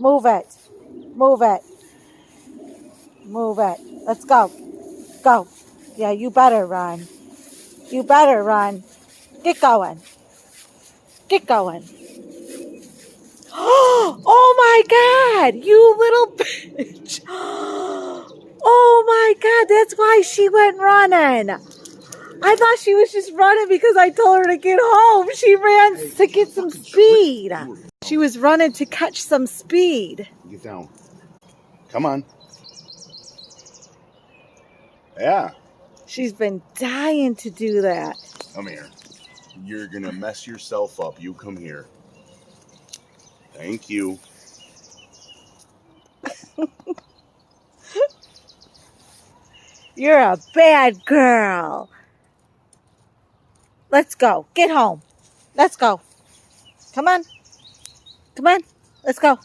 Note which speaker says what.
Speaker 1: Move it. Move it. Move it. Let's go. Go. Yeah, you better run. You better run. Get going. Get going. Oh my God, you little bitch. Oh my God, that's why she went running. I thought she was just running because I told her to get home. She ran to get some speed. She was running to catch some speed.
Speaker 2: Get down. Come on. Yeah.
Speaker 1: She's been dying to do that.
Speaker 2: Come here. You're going to mess yourself up. You come here. Thank you.
Speaker 1: You're a bad girl. Let's go. Get home. Let's go. Come on. Come on. Let's go.